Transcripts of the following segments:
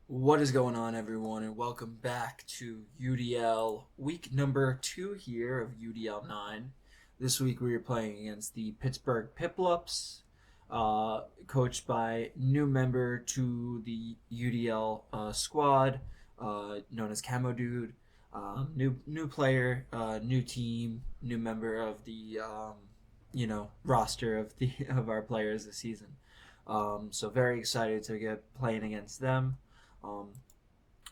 What is going on, everyone, and welcome back to UDL week number 2 here of UDL 9. This week we are playing against the Pittsburg Piplups, coached by new member to the UDL squad, known as Camo Dude. New player, new team, new member of the roster of the of our players this season. So very excited to get playing against them. Um,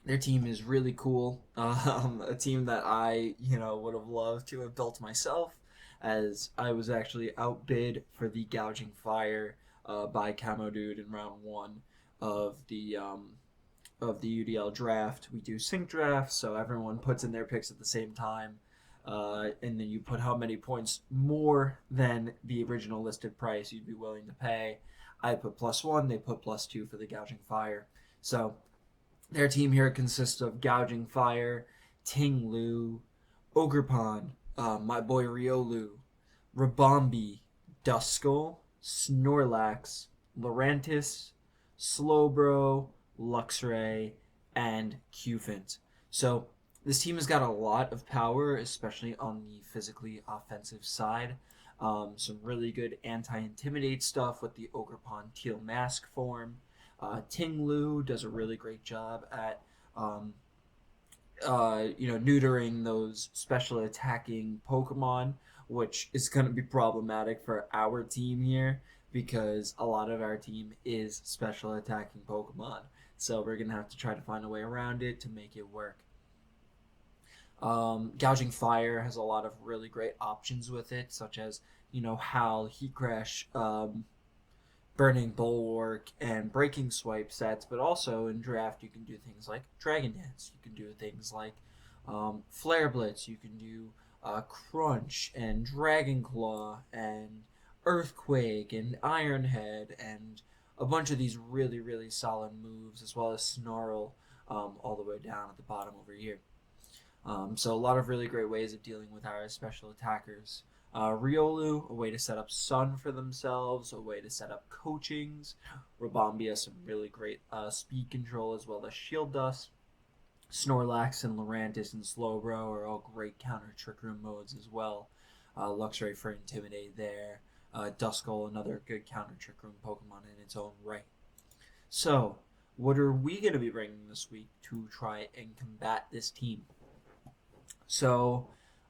their team is really cool. A team that I would have loved to have built myself, as I was actually outbid for the gouging fire by Camo Dude in round one of the UDL draft. We do sync drafts, so everyone puts in their picks at the same time, and then you put how many points more than the original listed price you'd be willing to pay. I put +1, they put +2 for the gouging fire. So their team here consists of Gouging Fire, Ting Lu, Ogrepon, my boy Riolu, Rabombi, Duskull, Snorlax, Lurantis, Slowbro, Luxray, and Qfint. So this team has got a lot of power, especially on the physically offensive side. Some really good anti-intimidate stuff with the Ogrepon Teal Mask form. Ting Lu does a really great job at neutering those special attacking Pokemon, which is going to be problematic for our team here because a lot of our team is special attacking Pokemon. So we're going to have to try to find a way around it to make it work. Gouging Fire has a lot of really great options with it, such as, Howl, Heat Crash, Burning Bulwark, and Breaking Swipe sets, but also in draft you can do things like Dragon Dance, you can do things like Flare Blitz, you can do Crunch and Dragon Claw and Earthquake and Iron Head and a bunch of these really, really solid moves, as well as Snarl all the way down at the bottom over here. So a lot of really great ways of dealing with our special attackers. Riolu, a way to set up Sun for themselves, a way to set up coachings. Rabombi has some really great speed control as well as shield dust. Snorlax and Lurantis and Slowbro are all great counter Trick Room modes as well. Luxray for Intimidate there. Duskull, another good counter Trick Room Pokemon in its own right. So, what are we going to be bringing this week to try and combat this team? So,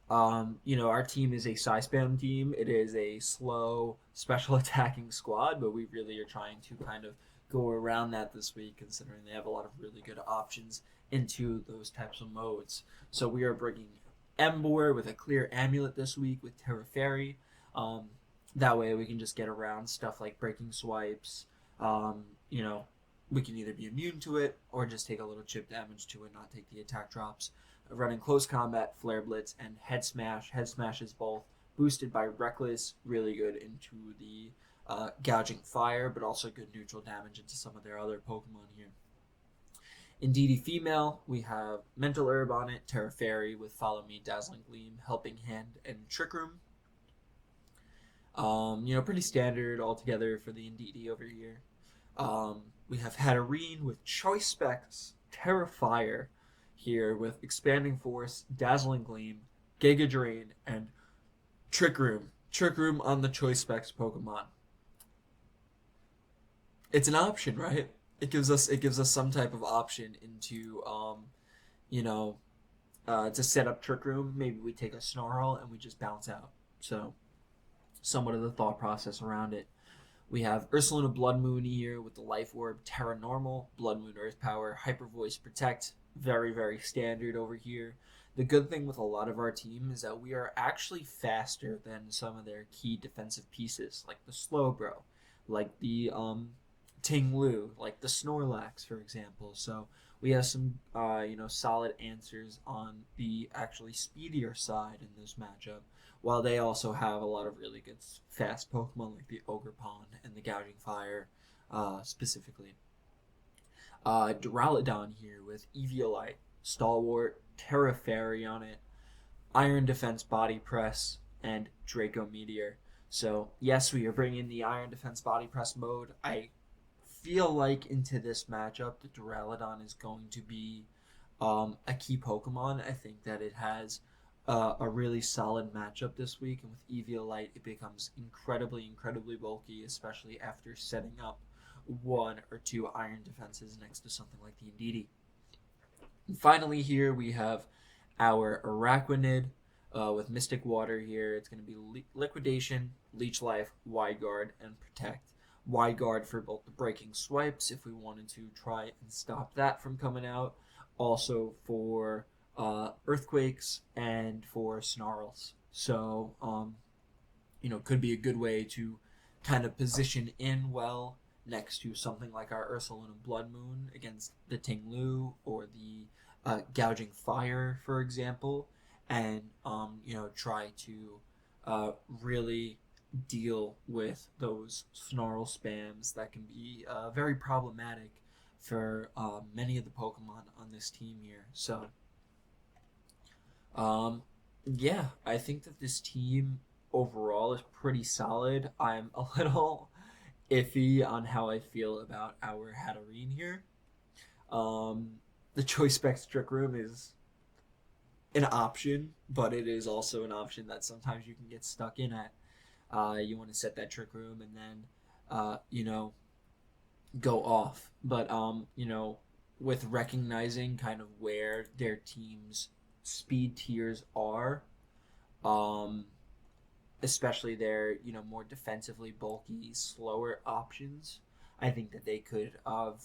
our team is a Psy-Spam team. It is a slow, special attacking squad, but we really are trying to kind of go around that this week, considering they have a lot of really good options into those types of modes. So we are bringing Emboar with a clear amulet this week with Terra Fairy. That way we can just get around stuff like Breaking Swipes. We can either be immune to it or just take a little chip damage to it, not take the attack drops. Running Close Combat, Flare Blitz, and Head Smash. Head Smash is both boosted by Reckless, really good into the Gouging Fire, but also good neutral damage into some of their other Pokemon here. In DD Female, we have Mental Herb on it, Terra Fairy with Follow Me, Dazzling Gleam, Helping Hand, and Trick Room. Pretty standard altogether for the Indeedee over here. We have Hatterene with Choice Specs, Terra Fire here with Expanding Force, Dazzling Gleam, Giga Drain, and Trick Room. Trick Room on the Choice Specs Pokemon. It's an option, right? It gives us some type of option into to set up Trick Room. Maybe we take a Snarl and we just bounce out. So somewhat of the thought process around it. We have Ursaluna Blood Moon here with the Life Orb, Terra Normal, Blood Moon Earth Power, Hyper Voice Protect. Very, very standard over here. The good thing with a lot of our team is that we are actually faster than some of their key defensive pieces, like the Slowbro, like the Ting Lu, like the Snorlax, for example. So we have some, solid answers on the actually speedier side in this matchup, while they also have a lot of really good fast Pokemon like the Ogrepon and the Gouging Fire, specifically. Duraludon here with Eviolite, Stalwart, Terra Fairy on it, Iron Defense Body Press, and Draco Meteor. So, yes, we are bringing the Iron Defense Body Press mode. I feel like into this matchup, the Duraludon is going to be a key Pokemon. I think that it has a really solid matchup this week, and with Eviolite, it becomes incredibly bulky, especially after setting up one or two iron defenses next to something like the Indeedee. And finally, here we have our Araquanid with Mystic Water here. It's going to be Liquidation, Leech Life, Wide Guard, and Protect. Wide Guard for both the breaking swipes if we wanted to try and stop that from coming out. Also for Earthquakes and for Snarls. So, could be a good way to kind of position in well next to something like our Ursaluna Blood Moon against the Tinglu or the Gouging Fire, for example, and try to really deal with those snarl spams that can be very problematic for many of the Pokemon on this team here. So, yeah, I think that this team overall is pretty solid. I'm a little iffy on how I feel about our Hatterene here. The Choice Specs Trick Room is an option, but it is also an option that sometimes you can get stuck in at. You want to set that Trick Room and then, go off. But, with recognizing kind of where their team's speed tiers are, especially their, more defensively bulky, slower options, I think that they could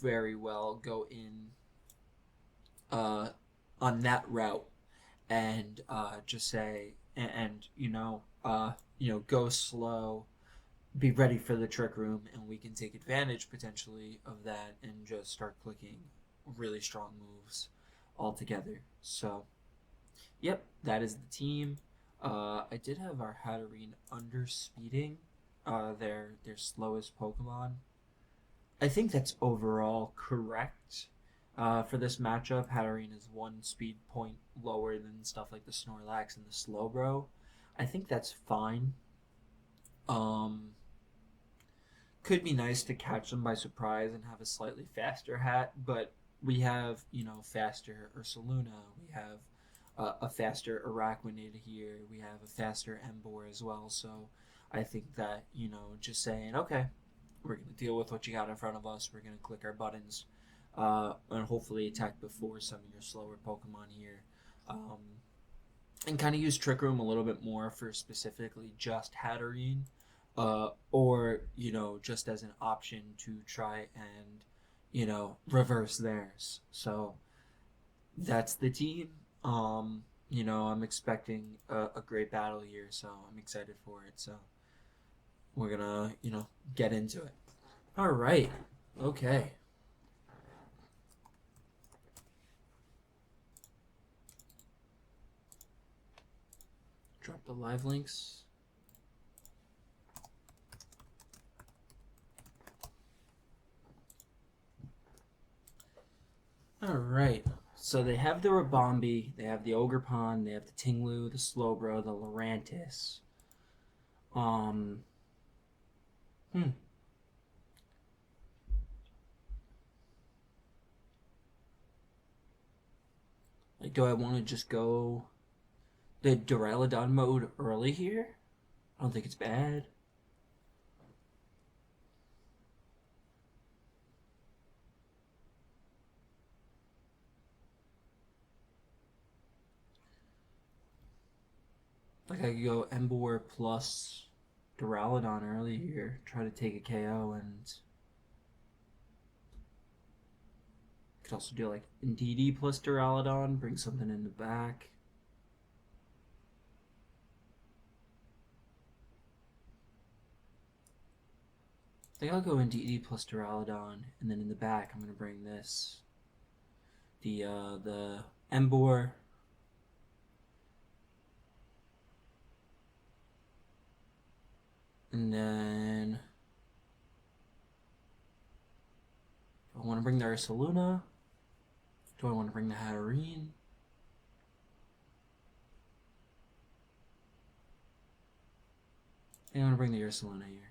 very well go in on that route and just say go slow, be ready for the Trick Room, and we can take advantage potentially of that and just start clicking really strong moves altogether. So, yep, that is the team. I did have our Hatterene underspeeding their slowest Pokemon. I think that's overall correct. For this matchup, Hatterene is one speed point lower than stuff like the Snorlax and the Slowbro. I think that's fine. Could be nice to catch them by surprise and have a slightly faster hat, but we have, faster Ursaluna. We have a faster Araquanid here. We have a faster Emboar as well. So I think that, just saying, okay, we're going to deal with what you got in front of us. We're going to click our buttons and hopefully attack before some of your slower Pokemon here. And kind of use Trick Room a little bit more for specifically just Hatterene. Or, just as an option to try and, reverse theirs. So that's the team. I'm expecting a great battle here, so I'm excited for it. So we're gonna, get into it. All right. Okay. Drop the live links. All right. So they have the Rabombi, they have the Ogerpon, they have the Tinglu, the Slowbro, the Lurantis. Like, do I want to just go the Duraludon mode early here? I don't think it's bad. Like, I could go Emboar plus Duraludon early here, try to take a KO, and could also do like Indeedee plus Duraludon, bring something in the back. I think I'll go Indeedee plus Duraludon, and then in the back I'm gonna bring this, the Emboar. And then do I want to bring the Ursaluna? Do I want to bring the Hatterene? I want to bring the Ursaluna here.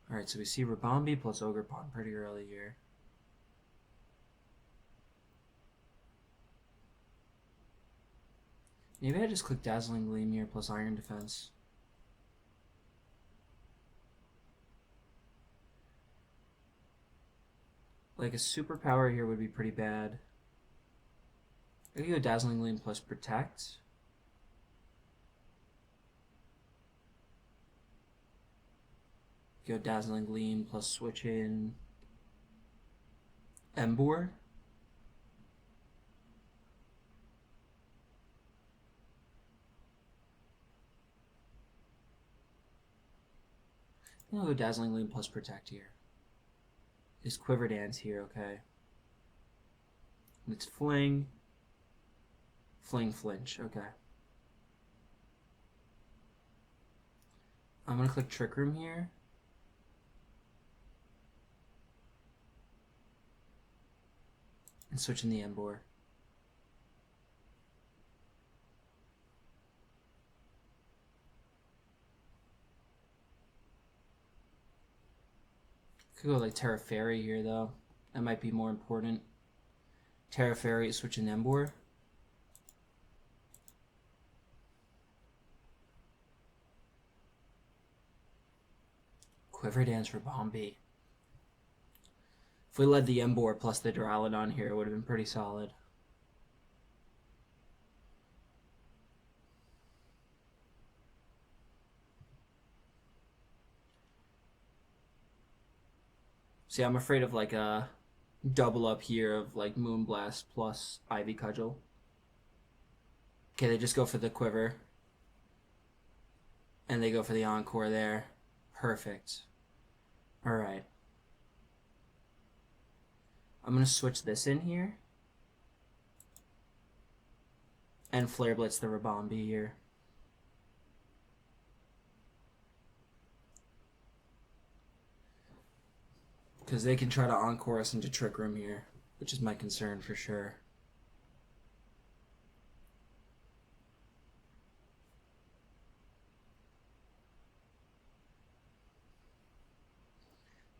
Alright, so we see Rabombi plus Ogerpon pretty early here. Maybe I just click Dazzling Gleam here plus Iron Defense. Like a superpower here would be pretty bad. I could go Dazzling Gleam plus Protect. Go Dazzling Gleam plus switch in Emboar. I'll go Dazzling Gleam plus Protect here. Is Quiver Dance here, okay. And it's Fling. Fling Flinch, okay. I'm gonna click Trick Room here. And switch in the Emboar. Could go like Terra Fairy here though. That might be more important. Terra Fairy, switch in Emboar. Quiver Dance for Bombi. If we led the Emboar plus the Duraludon here, it would have been pretty solid. See, I'm afraid of like a double up here of like Moonblast plus Ivy Cudgel. Okay, they just go for the Quiver. And they go for the Encore there. Perfect. Alright. I'm going to switch this in here. And Flare Blitz the Rabombi here. Because they can try to Encore us into Trick Room here, which is my concern for sure.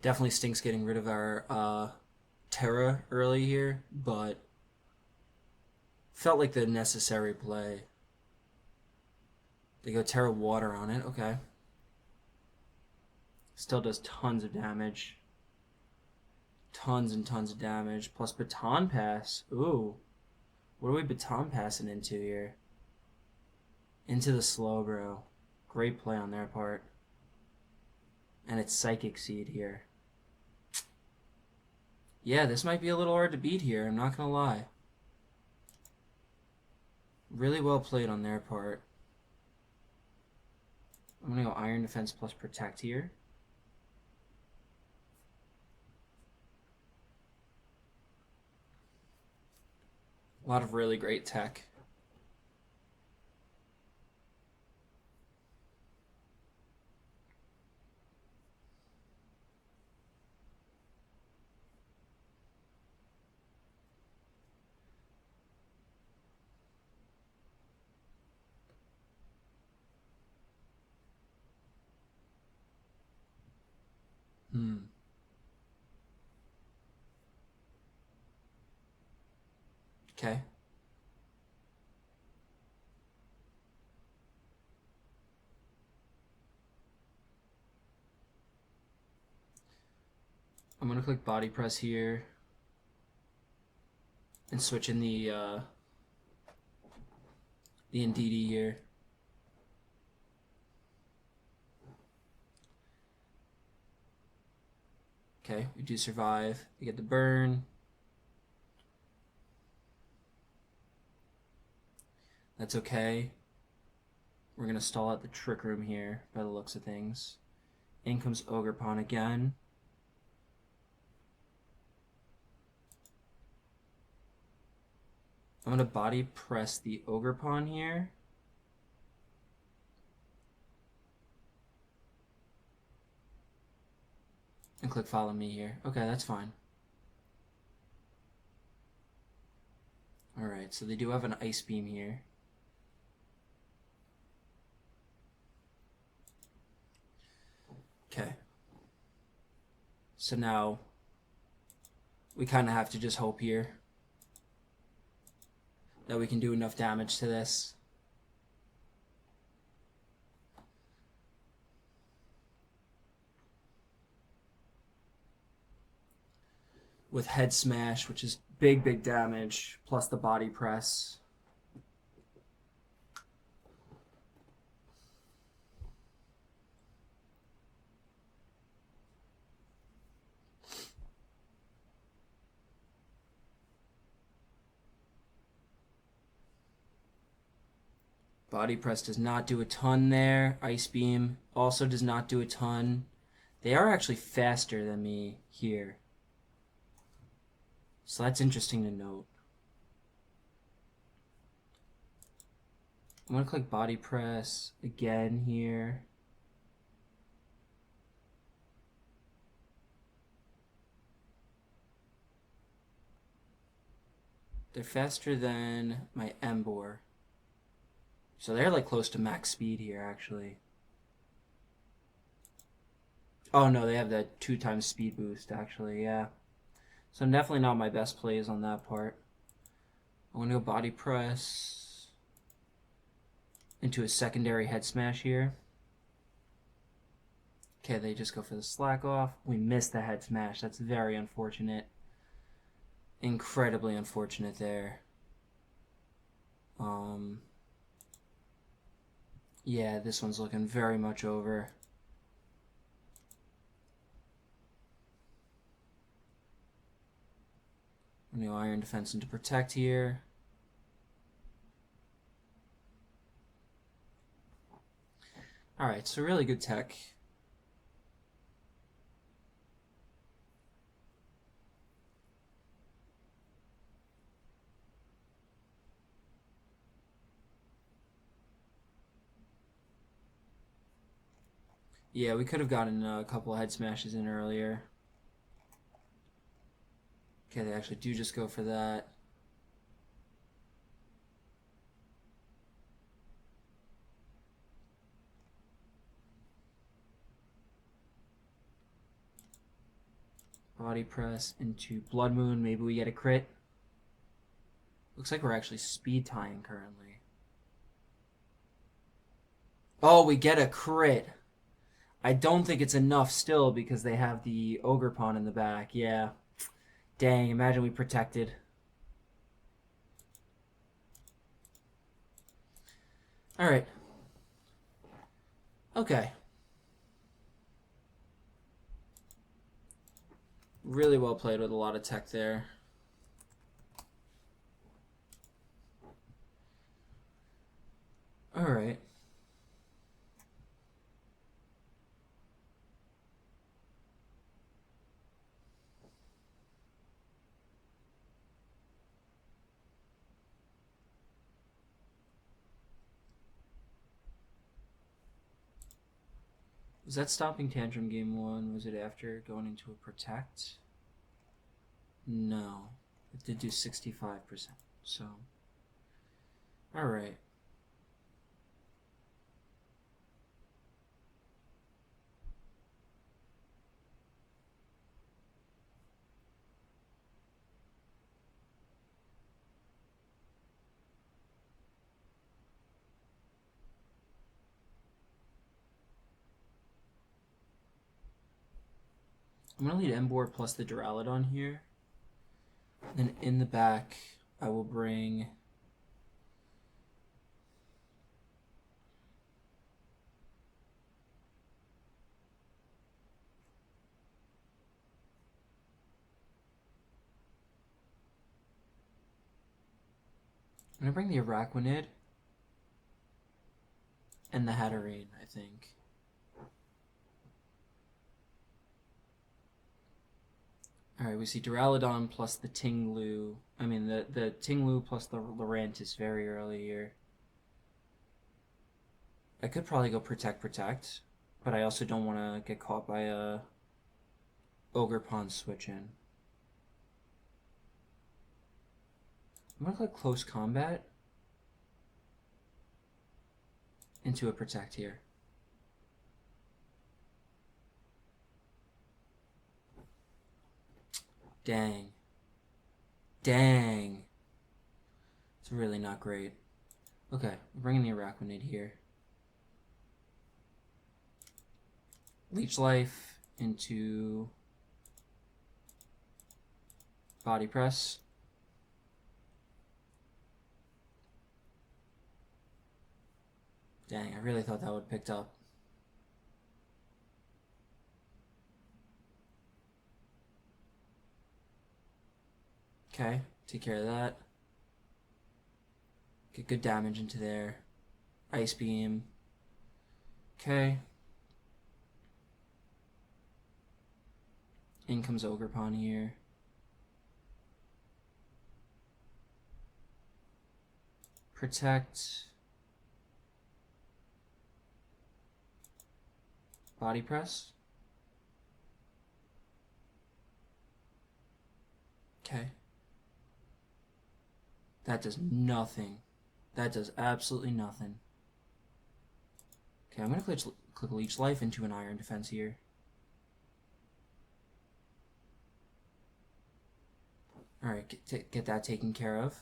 Definitely stinks getting rid of our Terra early here, but felt like the necessary play. They go Terra Water on it, okay. Still does tons of damage. Tons and tons of damage. Plus Baton Pass. Ooh. What are we Baton Passing into here? Into the Slowbro. Great play on their part. And it's Psychic Seed here. Yeah, this might be a little hard to beat here, I'm not gonna lie. Really well played on their part. I'm gonna go Iron Defense plus Protect here. A lot of really great tech. Okay. I'm gonna click Body Press here and switch in the Indeedee here. Okay, we do survive. We get the burn. That's okay. We're gonna stall out the Trick Room here by the looks of things. In comes Ogerpon again. I'm gonna Body Press the Ogerpon here. And click Follow Me here. Okay, that's fine. Alright, so they do have an Ice Beam here. Okay. So now we kind of have to just hope here that we can do enough damage to this. With head smash, which is big damage, plus the body press. Body press does not do a ton there. Ice beam also does not do a ton. They are actually faster than me here. So that's interesting to note. I'm going to click body press again here. They're faster than my Embor. So they're like close to max speed here, actually. Oh no, they have that 2 times speed boost, actually, yeah. So definitely not my best plays on that part. I'm going to go body press into a secondary head smash here. Okay, they just go for the slack off. We missed the head smash. That's very unfortunate. Incredibly unfortunate there. Yeah, this one's looking very much over. I'm going to Iron Defense into Protect here. Alright, so really good tech. Yeah, we could have gotten a couple of head smashes in earlier. Okay, they actually do just go for that. Body press into Blood Moon. Maybe we get a crit. Looks like we're actually speed tying currently. Oh, we get a crit. I don't think it's enough still because they have the Ogre Pawn in the back. Yeah. Dang, imagine we protected. Alright. Okay. Really well played with a lot of tech there. Alright. Was that Stomping Tantrum game 1? Was it after going into a Protect? No. It did do 65%. So. Alright. I'm going to lead Embor plus the Duraludon here. Then in the back, I will bring... I'm going to bring the Araquanid and the Hatterene, I think. Alright, we see Duraludon plus the Tinglu. I mean, the Tinglu plus the Lurantis very early here. I could probably go Protect, but I also don't want to get caught by a Ogre Pawn switch in. I'm going to click Close Combat into a Protect here. Dang. Dang. It's really not great. Okay, we're bringing the Araquanid here. Leech Life into Body Press. Dang, I really thought that would have picked up. Okay, take care of that. Get good damage into there. Ice Beam. Okay. In comes Ogerpon here. Protect. Body Press. Okay. That does nothing. That does absolutely nothing. Okay, I'm going to click Leech Life into an Iron Defense here. Alright, get that taken care of.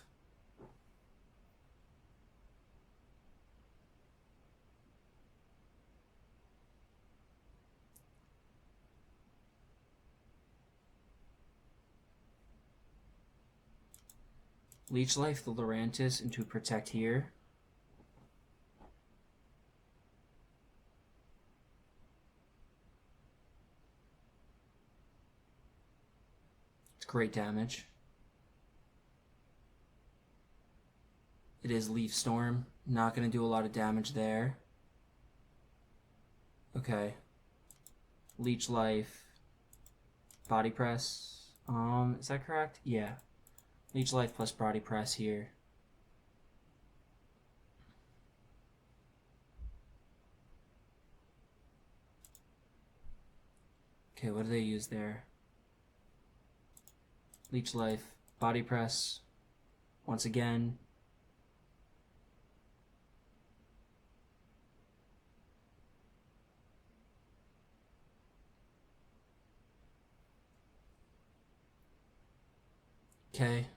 Leech Life the Lurantis into Protect here. It's great damage. It is Leaf Storm. Not going to do a lot of damage there. Okay. Leech Life. Body Press. Is that correct? Yeah. Leech Life plus Body Press here. Okay, what do they use there? Leech Life, Body Press. Once again. Okay.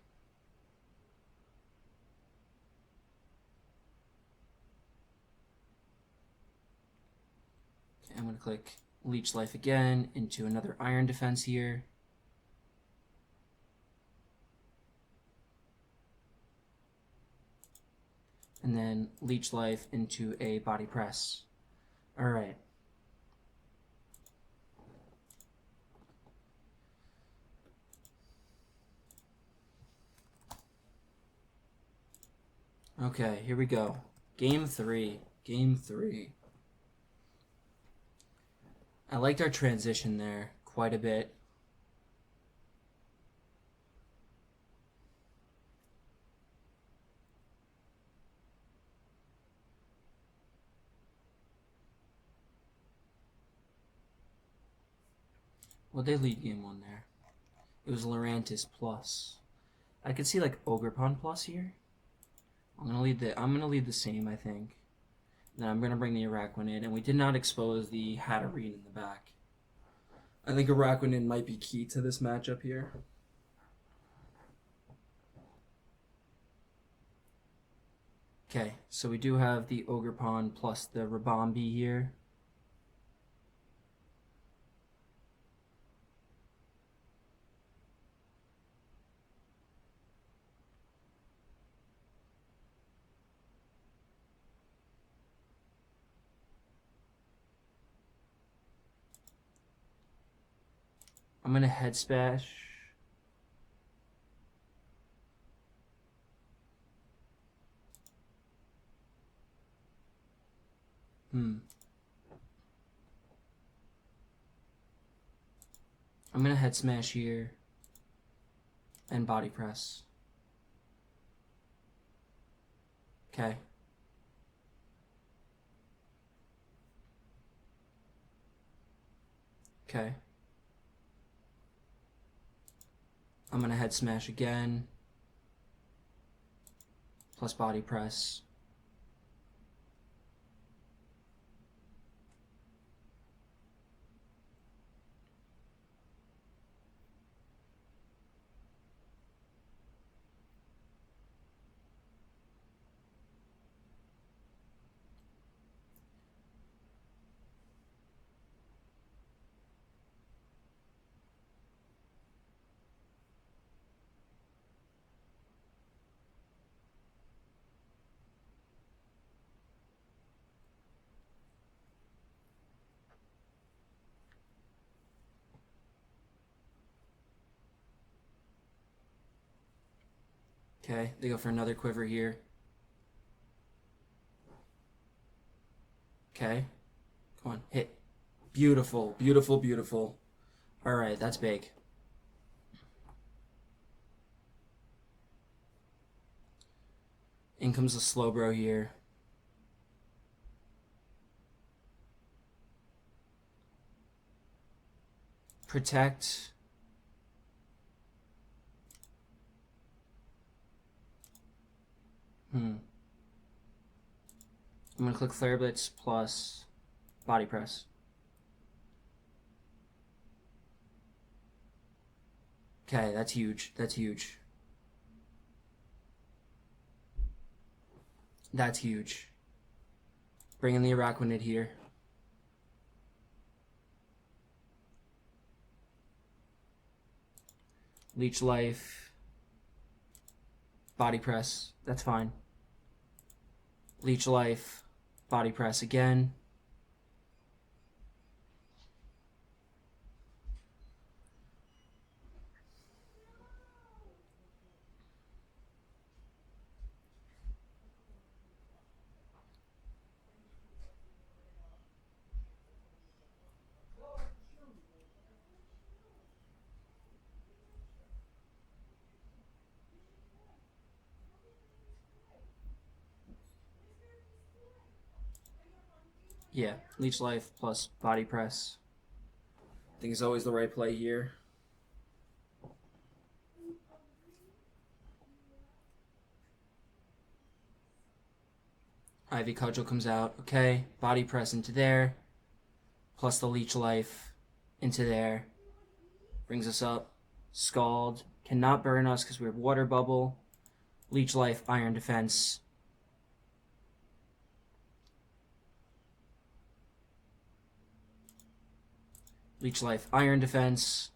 I'm going to click Leech Life again into another Iron Defense here. And then Leech Life into a Body Press. Alright. Okay, here we go. Game 3. Game 3. I liked our transition there quite a bit. Well, they lead game 1 there. It was Lurantis plus. I could see like Ogerpon plus here. I'm gonna lead the same, I think. Then I'm gonna bring the Araquanid, and we did not expose the Hatterene in the back. I think Araquanid might be key to this matchup here. Okay, so we do have the Ogerpon plus the Rabombi here. I'm gonna Head Smash. I'm gonna Head Smash here and Body Press. Okay. Okay. I'm gonna Head Smash again. Plus Body Press. Okay, they go for another quiver here. Okay, come on, hit. Beautiful, beautiful, beautiful. All right, that's big. In comes the slow bro here. Protect. I'm going to click Flare Blitz plus Body Press. Okay, that's huge. That's huge. That's huge. Bring in the Araquanid here. Leech Life. Body Press. That's fine. Leech Life. Body Press again. Yeah, Leech Life plus Body Press. I think it's always the right play here. Ivy Cudgel comes out. Okay, Body Press into there. Plus the Leech Life into there. Brings us up. Scald. Cannot burn us because we have Water Bubble. Leech Life, Iron Defense. Leech Life, Iron Defense.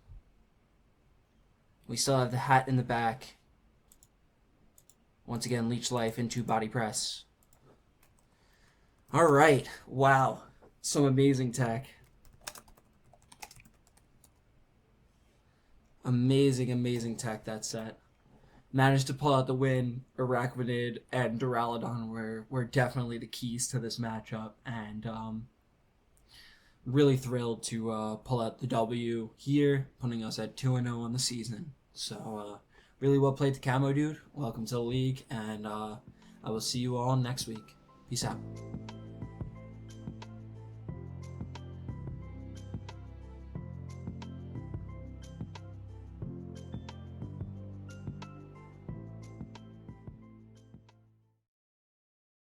We still have the hat in the back. Once again, Leech Life into Body Press. All right. Wow. Some amazing tech. Amazing, amazing tech, that set. Managed to pull out the win. Araquanid and Duraludon were definitely the keys to this matchup. And really thrilled to pull out the W here, putting us at 2-0 on the season. So really well played to Camo Dude. Welcome to the league, and I will see you all next week. Peace out.